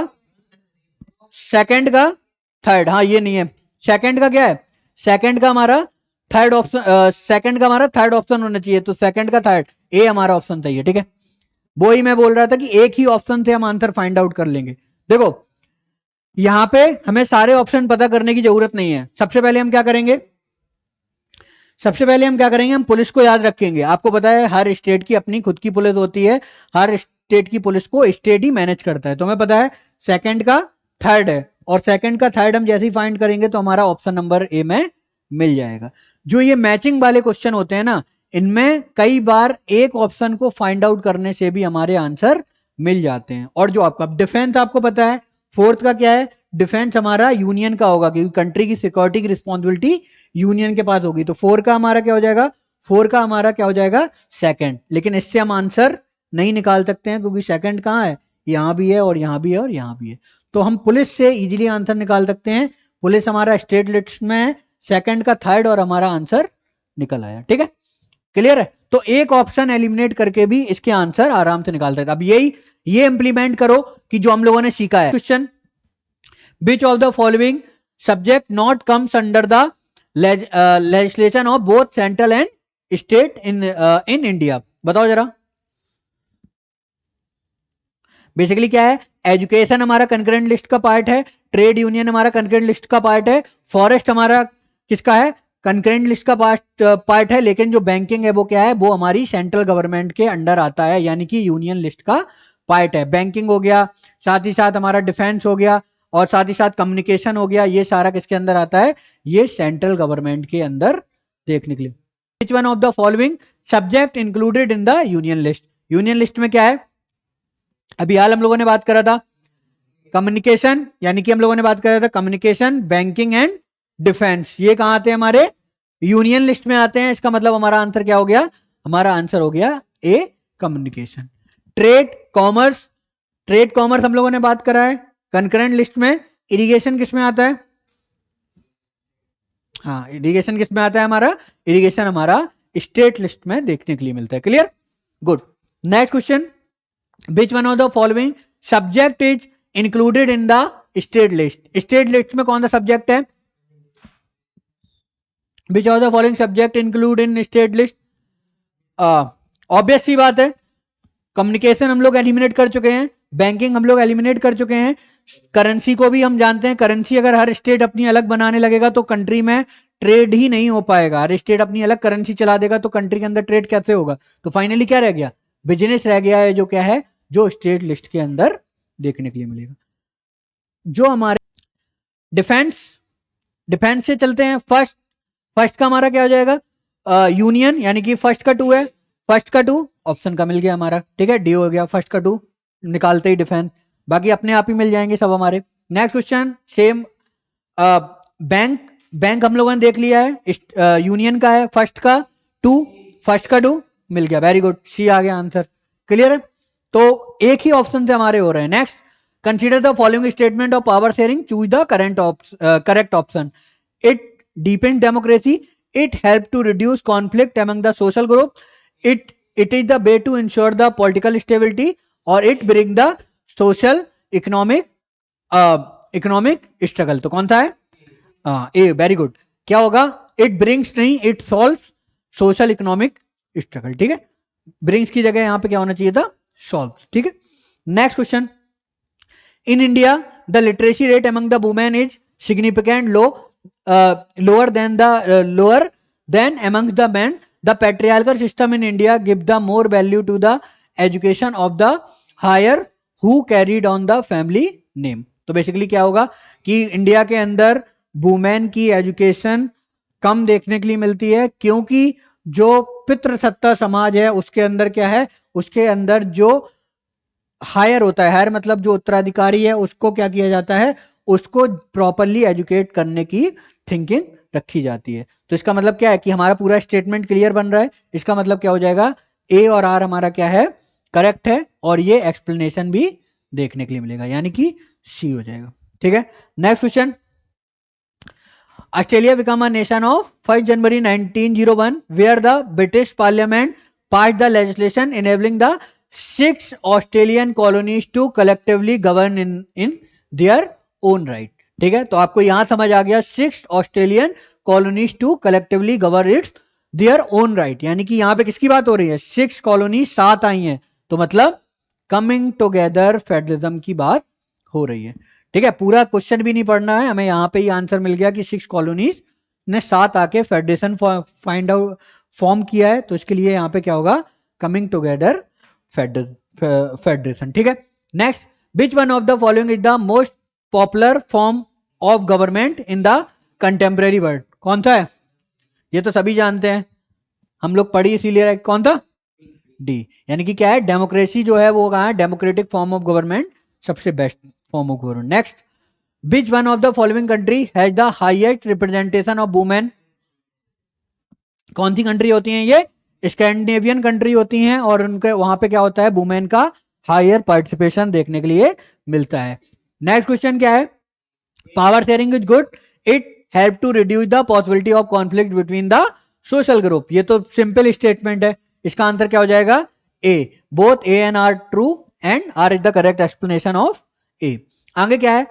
थर्ड, हाँ ये नहीं है, सेकंड का क्या है, सेकंड का हमारा थर्ड ऑप्शन, सेकंड का हमारा थर्ड ऑप्शन होना चाहिए, तो सेकंड का थर्ड ए हमारा ऑप्शन चाहिए, ठीक है। वो ही मैं बोल रहा था कि एक ही ऑप्शन से हम आंसर फाइंड आउट कर लेंगे। देखो यहां पे हमें सारे ऑप्शन पता करने की जरूरत नहीं है। सबसे पहले हम क्या करेंगे, हम पुलिस को याद रखेंगे। आपको पता है हर स्टेट की अपनी खुद की पुलिस होती है, हर स्टेट की पुलिस को स्टेट ही मैनेज करता है। तो हमें पता है सेकंड का थर्ड है, और सेकंड का थर्ड हम जैसे ही फाइंड करेंगे तो हमारा ऑप्शन नंबर ए में मिल जाएगा। जो ये मैचिंग वाले क्वेश्चन होते हैं ना, इनमें कई बार एक ऑप्शन को फाइंड आउट करने से भी हमारे आंसर मिल जाते हैं। और जो आपका डिफेंस, आपको पता है फोर्थ का क्या है, डिफेंस हमारा यूनियन का होगा, क्योंकि कंट्री की सिक्योरिटी की रिस्पॉन्सिबिलिटी यूनियन के पास होगी। तो 4 का हमारा क्या हो जाएगा, 4 का हमारा क्या हो जाएगा, सेकंड। लेकिन इससे हम आंसर नहीं निकाल सकते हैं, क्योंकि सेकंड कहाँ है, यहां भी है और यहां भी है और यहां भी है। तो हम पुलिस से इजीली आंसर निकाल सकते हैं। पुलिस हमारा स्टेट लिस्ट में है, सेकंड का थर्ड, और हमारा आंसर निकल आया, ठीक है, क्लियर है। तो एक ऑप्शन एलिमिनेट करके भी इसके आंसर आराम से निकाल सकते हैं। अब ये इंप्लीमेंट करो कि जो हम लोगों ने सीखा है। Question, which of the following subject not comes under the legislation of both central and state in India, बताओ जरा। बेसिकली क्या है, एजुकेशन हमारा कंकरेंट लिस्ट का पार्ट है, ट्रेड यूनियन हमारा कंकरेंट लिस्ट का पार्ट है, फॉरेस्ट हमारा किसका है, कंकरेंट लिस्ट का पार्ट है। लेकिन जो बैंकिंग है वो क्या है, वो हमारी सेंट्रल गवर्नमेंट के अंडर आता है, यानी कि यूनियन लिस्ट का पार्ट है। बैंकिंग हो गया, साथ ही साथ हमारा डिफेंस हो गया, और साथ ही साथ कम्युनिकेशन हो गया, ये सारा किसके अंदर आता है, ये सेंट्रल गवर्नमेंट के अंदर देखने के लिए। विच one of the following subject included in the union list, union list में क्या है, अभी हाल हम लोगों ने बात करा था कम्युनिकेशन, यानी कि हम लोगों ने बात करा था कम्युनिकेशन, बैंकिंग एंड डिफेंस, ये कहां आते हैं, हमारे यूनियन लिस्ट में आते हैं। इसका मतलब हमारा आंसर क्या हो गया, हमारा आंसर हो गया ए कम्युनिकेशन। ट्रेड कॉमर्स, हम लोगों ने बात करा है कंकरेंट लिस्ट में। इरिगेशन किस में आता है, हाँ इरिगेशन किस में आता है, हमारा इरिगेशन हमारा स्टेट लिस्ट में देखने के लिए मिलता है, clear, good. Next question, which one of the following subject is included in the state list, state list में कौन सा सब्जेक्ट है, which of the following subject include in state list, obvious सी बात है, कम्युनिकेशन हम लोग एलिमिनेट कर चुके हैं, बैंकिंग हम लोग एलिमिनेट कर चुके हैं, करेंसी को भी हम जानते हैं, करेंसी अगर हर स्टेट अपनी अलग बनाने लगेगा तो कंट्री में ट्रेड ही नहीं हो पाएगा। हर स्टेट अपनी अलग करेंसी चला देगा तो कंट्री के अंदर ट्रेड कैसे होगा। तो फाइनली क्या रह गया, बिजनेस रह गया है, जो क्या है, जो स्टेट लिस्ट के अंदर देखने के लिए मिलेगा। जो हमारे डिफेंस, डिफेंस से चलते हैं। फर्स्ट, फर्स्ट का हमारा क्या हो जाएगा, यूनियन, यानी कि फर्स्ट का 2 है, फर्स्ट का 2 ऑप्शन का मिल गया हमारा, ठीक है, डी हो गया, फर्स्ट का 2 निकालते ही डिफेंस, बाकी अपने आप ही मिल जाएंगे सब हमारे। Next question same, bank, bank हम लोगों ने देख लिया है, यूनियन का है, फर्स्ट का 2, फर्स्ट का 2 मिल गया, वेरी गुड, सी आ गया आंसर, क्लियर है। तो एक ही ऑप्शन से हमारे हो रहे हैं। Next, consider the following statement of power sharing, choose the correct option. It deepen democracy, it help to reduce conflict among the social group, it is the way to ensure the political stability, or it bring the social economic struggle। तो कौन सा है, ए, वेरी गुड, क्या होगा, इट ब्रिंग्स नहीं, it solves social economic struggle, ठीक है, ब्रिंग्स की जगह यहां पे क्या होना चाहिए था, सॉल्व, ठीक है। Next question, in India the literacy rate among the women is significant low, lower than amongst the men. The patriarchal system in India give the more value to the education of the higher who carried on the family name। तो बेसिकली क्या होगा कि इंडिया के अंदर वुमेन की एजुकेशन कम देखने के लिए मिलती है, क्योंकि जो पितृसत्ता समाज है उसके अंदर क्या है, उसके अंदर जो हायर होता है, हायर मतलब जो उत्तराधिकारी है, उसको क्या किया जाता है, उसको प्रॉपरली एजुकेट करने की थिंकिंग रखी जाती है। तो इसका मतलब क्या है कि हमारा पूरा स्टेटमेंट क्लियर बन रहा है। इसका मतलब क्या हो जाएगा, ए और आर हमारा क्या है, करेक्ट है, और ये एक्सप्लेनेशन भी देखने के लिए मिलेगा, यानी कि सी हो जाएगा, ठीक है। Next question, Australia become a nation of 1 January 1901 where the British parliament pass the legislation enabling the 6 Australian colonies to collectively govern in their own right, ठीक है। तो आपको यहां समझ आ गया, 6 Australian colonies to collectively govern its their own right, यानी कि यहां पे किसकी बात हो रही है, 6 कॉलोनी 7 आई हैं, तो मतलब कमिंग टुगेदर फेडरलिज्म की बात हो रही है, ठीक है। पूरा क्वेश्चन भी नहीं पढ़ना है हमें, यहां पे ही आंसर मिल गया कि 6 कॉलोनीज ने 7 आके फेडरेशन फाइंड आउट फॉर्म किया है, तो इसके लिए यहां पे क्या होगा, कमिंग टुगेदर फेडरेशन, ठीक है। Next, which one of the following is the most popular form of government in the contemporary world, कौन सा है, ये तो सभी जानते हैं, हम लोग पढ़ी इसीलिए, कौन था, डी, यानी कि क्या है, डेमोक्रेसी जो है वो कहा है, डेमोक्रेटिक फॉर्म ऑफ गवर्नमेंट सबसे best form of government. Next, which one of the following country has the highest representation of women, कौन सी कंट्री होती है ये, स्कैंडिनेवियन कंट्री होती हैं, और उनके वहां पे क्या होता है, वुमेन का हायर पार्टिसिपेशन देखने के लिए मिलता है। नेक्स्ट क्वेश्चन क्या है, power sharing is good, it help to reduce the possibility of conflict between the social group, ये तो सिंपल स्टेटमेंट है, इसका आंसर क्या हो जाएगा, A, both A and R true and R is the correct explanation of A. आगे क्या है,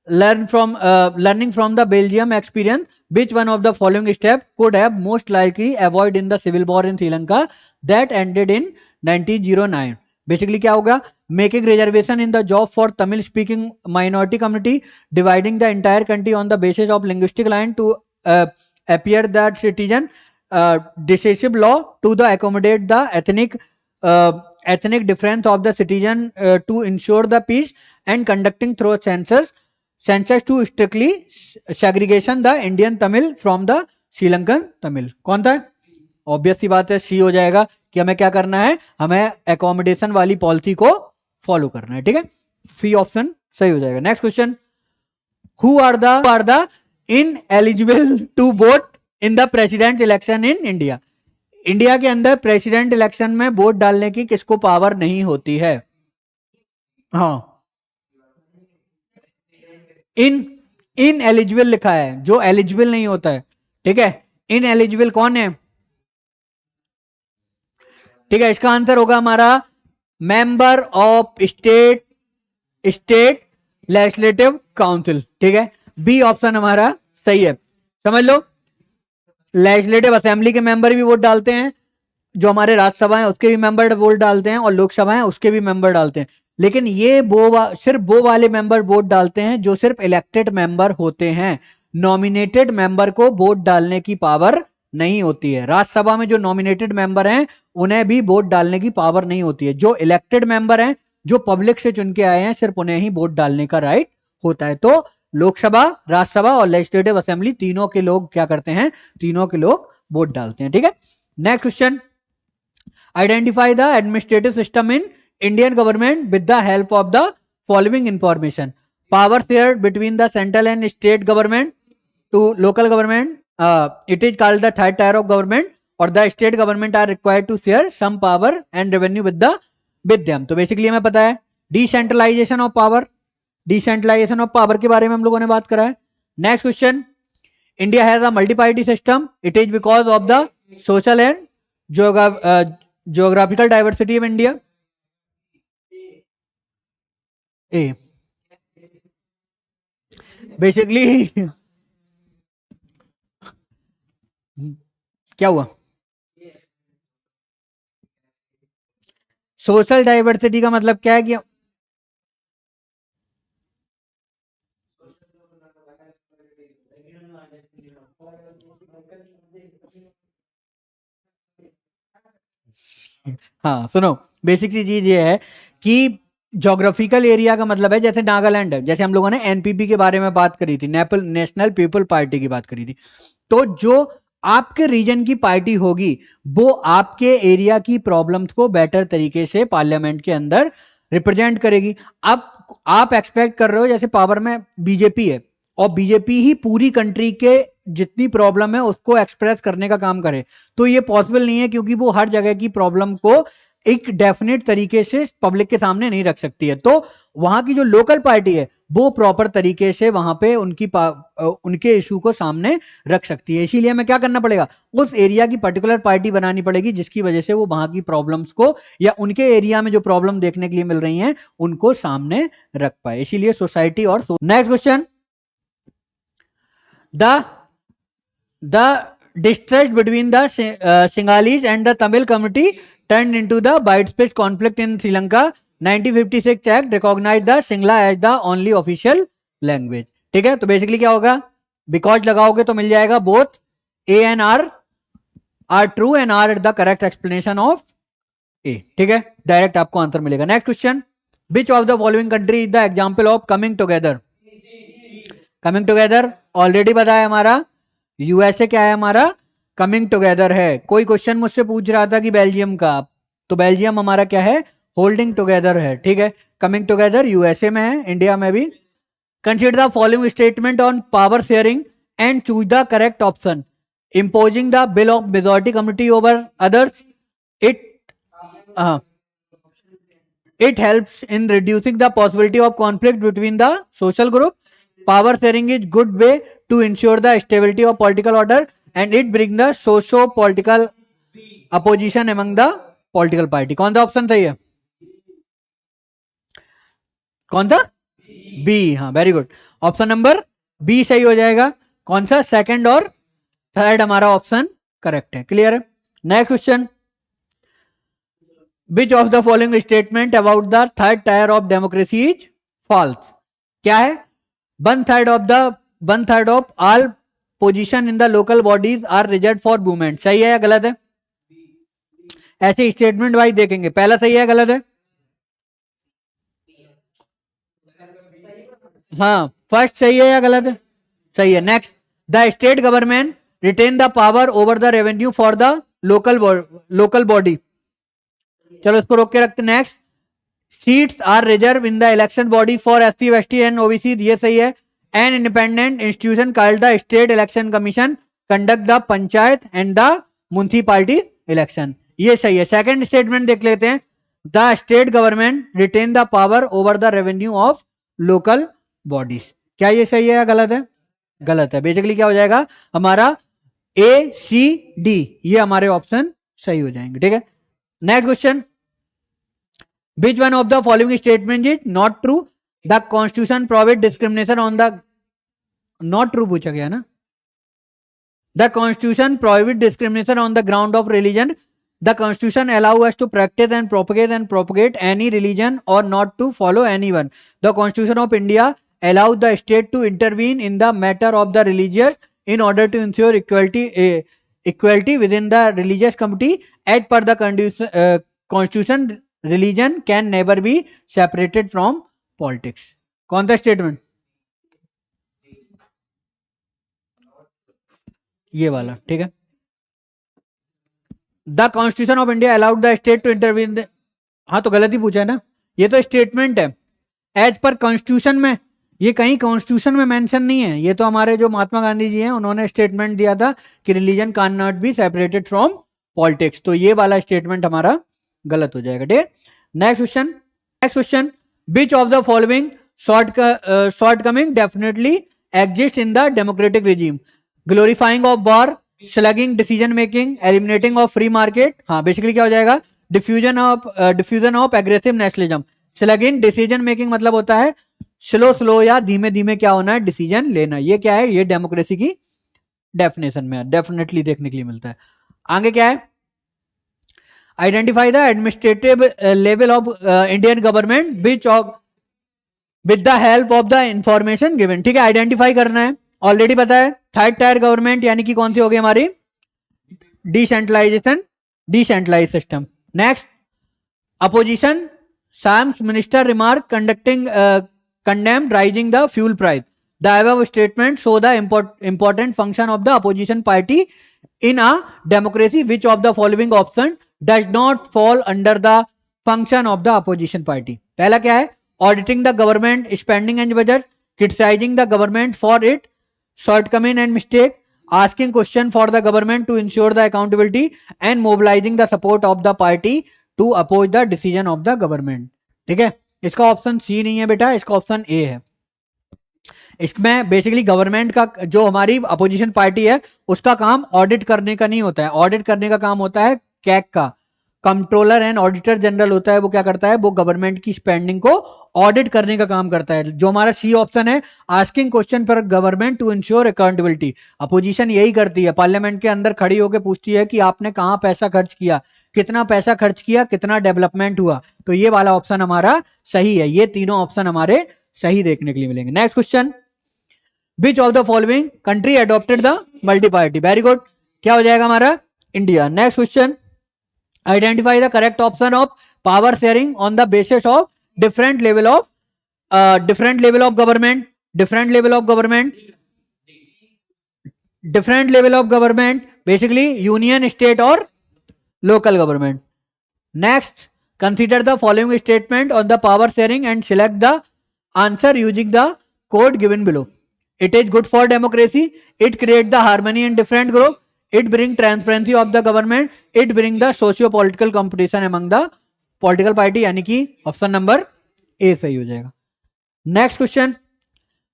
learning from the Belgium experience, which one of the following steps could have most likely avoid in the civil war in Sri Lanka that ended in 1909? Basically क्या होगा, making reservation in the job for Tamil speaking minority community, dividing the entire country on the basis of linguistic line to appear that citizen, decisive law to the accommodate the ethnic difference of the citizen to ensure the peace, and conducting through census to strictly segregation the Indian Tamil from the Sri Lankan Tamil। कौन था, ऑब्वियस सी बात है, सी हो जाएगा कि हमें क्या करना है, हमें एकोमोडेशन वाली पॉलिसी को फॉलो करना है, ठीक है, सी ऑप्शन सही हो जाएगा। Next question, who are the ineligible to vote in the president election in India, India के अंदर प्रेसिडेंट इलेक्शन में वोट डालने की किसको पावर नहीं होती है, हाँ, इन एलिजिबल लिखा है, जो एलिजिबल नहीं होता है, ठीक है, इन एलिजिबल कौन है, ठीक है, इसका आंसर होगा हमारा member of state legislative council, ठीक है, बी ऑप्शन हमारा सही है। समझ लो, लेजिस्लेटिव असेंबली के मेंबर भी वोट डालते हैं, जो हमारे राज्यसभा है उसके भी मेंबर वोट डालते हैं, और लोकसभा है उसके भी मेंबर डालते हैं, लेकिन ये सिर्फ वो वाले मेंबर वोट डालते हैं जो सिर्फ इलेक्टेड मेंबर होते हैं, नॉमिनेटेड मेंबर को वोट डालने की पावर नहीं होती है। राज्यसभा में जो नॉमिनेटेड मेंबर हैं उन्हें भी वोट डालने की पावर नहीं होती है, जो इलेक्टेड मेंबर हैं, जो पब्लिक से चुन के आए हैं, सिर्फ उन्हें ही वोट डालने का राइट होता है। तो लोकसभा, राज्यसभा और लेजिस्लेटिव असेंबली तीनों के लोग क्या करते हैं, तीनों के लोग वोट डालते हैं। ठीक है, next question, identify the administrative system in Indian government with the help of the following information, power share between the central and state government to local government, it is called the third tier of government, or the state government are required to share some power and revenue with them. तो बेसिकली हमें पता है decentralisation of power, decentralisation of power के बारे में हम लोगों ने बात करा है। Next question, India has a multi party system, it is because of the social and geographical diversity of India. A basically क्या हुआ, सोशल डाइवर्सिटी का मतलब क्या है कि हाँ सुनो, बेसिक सी चीज ये है कि जोग्राफिकल एरिया का मतलब है, जैसे नागालैंड है, जैसे हम लोगों ने एनपीपी के बारे में बात करी थी, नेशनल पीपल पार्टी की बात करी थी, तो जो आपके रीजन की पार्टी होगी वो आपके एरिया की प्रॉब्लम्स को बेटर तरीके से पार्लियामेंट के अंदर रिप्रेजेंट करेगी। अब आप एक्सपेक्ट कर रहे हो जैसे पावर में बीजेपी है और बीजेपी ही पूरी कंट्री के जितनी प्रॉब्लम है उसको एक्सप्रेस करने का काम करे, तो ये पॉसिबल नहीं है, क्योंकि वो हर जगह की प्रॉब्लम को एक डेफिनेट तरीके से पब्लिक के सामने नहीं रख सकती है। तो वहां की जो लोकल पार्टी है वो प्रॉपर तरीके से वहां पे उनके इशू को सामने रख सकती है। इसीलिए हमें क्या करना पड़ेगा, उस एरिया की पर्टिकुलर पार्टी बनानी पड़ेगी जिसकी वजह से वो वहां की प्रॉब्लम्स को या उनके एरिया में जो प्रॉब्लम देखने के लिए मिल रही हैं उनको सामने रख पाए, इसीलिए सोसाइटी और next question, the distrust between the Sinhalese and the Tamil community turned into the widespread conflict in Sri Lanka. 1956 Act recognized the Singhala as the only official language. ठीक है, तो बेसिकली क्या होगा, बिकॉज लगाओगे तो मिल जाएगा both A and R true and R the correct explanation of A. ठीक है, डायरेक्ट आपको आंसर मिलेगा। Next question, which of the following country is the example of coming together. Coming together already बताया हमारा यूएसए क्या है, हमारा कमिंग टुगेदर है। कोई क्वेश्चन मुझसे पूछ रहा था कि बेल्जियम का, तो बेल्जियम हमारा क्या है, होल्डिंग टुगेदर है। ठीक है, कमिंग टुगेदर यूएसए में है, इंडिया में भी। Consider the following statement on power sharing and choose the correct option, imposing the bill of majority community over others, it helps in reducing the possibility of conflict between the social group, power sharing is good way to ensure the stability of political order, and it brings the socio political opposition among the political party। कौन सा ऑप्शन सही है, कौन सा, बी। हाँ very good, option number B सही हो जाएगा। कौन सा, सेकंड और थर्ड हमारा ऑप्शन करेक्ट है। क्लियर है। Next question, which of the following statement about the third tier of democracy is false. क्या है, one third of all position in the local bodies are reserve for women. सही है या गलत है, ऐसे स्टेटमेंट वाइज देखेंगे, पहला सही है गलत है, हाँ फर्स्ट सही है या गलत है, सही है। Next, the state government retain the power over the revenue for the local body. चलो इसको रोक के रखते। Next, seats are reserve in the election body for SC ST and OBC, ये सही है। An independent institution called the state election commission conduct the panchayat and the municipality election, ये सही है। सेकंड स्टेटमेंट देख लेते हैं, the state government retain the power over the revenue of local bodies. क्या ये सही है या गलत है, गलत है। बेसिकली क्या हो जाएगा हमारा ए सी डी, ये हमारे ऑप्शन सही हो जाएंगे। ठीक है। Next question, which one of the following statement is not true, the constitution provide discrimination on the, not true पूछा गया ना, the constitution provide discrimination on the ground of religion, the constitution allow us to practice and propagate any religion और not to follow any one, the constitution of India allow the state to intervene in the matter of the religious in order to ensure equality within the religious community as per the constitution, religion can never be separated from politics। कौन सा स्टेटमेंट, ये वाला, ठीक है। The constitution of India allowed the state to intervene, हाँ तो गलत ही पूछा है ना, ये तो स्टेटमेंट है। एज पर कॉन्स्टिट्यूशन में, ये कहीं कॉन्स्टिट्यूशन में मेंशन नहीं है, ये तो हमारे जो महात्मा गांधी जी हैं उन्होंने स्टेटमेंट दिया था कि religion can not be separated from politics, तो ये वाला स्टेटमेंट हमारा गलत हो जाएगा, ठीक है। Next question, which of the following shortcoming definitely exist in the democratic regime, glorifying of war, स्लगिंग decision making, eliminating of free market, हाँ बेसिकली क्या हो जाएगा, diffusion of aggressive nationalism. स्लगिंग decision making मतलब होता है स्लो या धीमे धीमे क्या होना है, डिसीजन लेना, ये क्या है, ये डेमोक्रेसी की डेफिनेशन में डेफिनेटली देखने के लिए मिलता है। आगे क्या है, identify the administrative level of Indian government which of with the help of the information given, ठीक है, आइडेंटिफाई करना है, ऑलरेडी पता है। थर्ड टायर गवर्नमेंट यानी कि कौन सी होगी हमारी, decentralise system. Next, opposition Sam's minister remark condemned rising the fuel price. The above statement show the important function of the opposition party in a democracy. Which of the following option does not fall under the function of the opposition party? पहला क्या है, auditing the government spending and budget, criticizing the government for its shortcoming and mistake, asking question for the government to ensure the accountability, and mobilizing the support of the party to oppose the decision of the government, ठीक है। इसका ऑप्शन सी नहीं है बेटा, इसका ऑप्शन ए है। इसमें बेसिकली गवर्नमेंट का जो हमारी अपोजिशन पार्टी है उसका काम ऑडिट करने का नहीं होता है, ऑडिट करने का काम होता है कैग का, कंट्रोलर एंड ऑडिटर जनरल होता है, वो क्या करता है, वो गवर्नमेंट की स्पेंडिंग को ऑडिट करने का काम करता है। जो हमारा सी ऑप्शन है, asking question for government to ensure accountability, opposition यही करती है, पार्लियामेंट के अंदर खड़ी होकर पूछती है कि आपने कहां पैसा खर्च किया, कितना पैसा खर्च किया, कितना डेवलपमेंट हुआ, तो ये वाला ऑप्शन हमारा सही है। ये तीनों ऑप्शन हमारे सही देखने के लिए मिलेंगे। Next question, which of the following country adopted the multi party, very good, क्या हो जाएगा हमारा, India. Next question, identify the correct option of power sharing on the basis of different level of government, different level of government basically union, state और local government. Next, consider the following statement on the power sharing and select the answer using the code given below. It is good for democracy, it creates the harmony in different group, it brings transparency of the government, it brings the socio-political competition among the political party, यानी कि ऑप्शन नंबर ए सही हो जाएगा। Next question,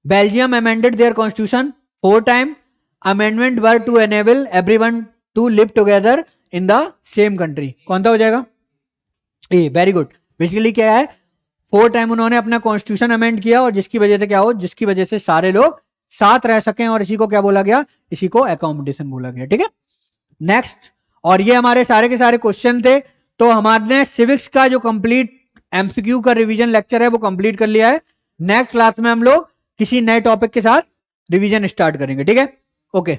Belgium amended their constitution 4 times. Amendment were to enable everyone to live together in the same country, कौन सा हो जाएगा, ए, वेरी गुड। बेसिकली क्या है, 4 टाइम उन्होंने अपना कॉन्स्टिट्यूशन अमेंड किया और जिसकी वजह से क्या हो, जिसकी वजह से सारे लोग साथ रह सकें, और इसी को क्या बोला गया, इसी को अकोमोडेशन बोला गया, ठीक है। नेक्स्ट, और ये हमारे सारे के सारे क्वेश्चन थे, तो हमारे सिविक्स का जो कंप्लीट एमसीक्यू का रिवीजन लेक्चर है वो कंप्लीट कर लिया है। नेक्स्ट क्लास में हम लोग किसी नए टॉपिक के साथ रिवीजन स्टार्ट करेंगे, ठीक है, ओके।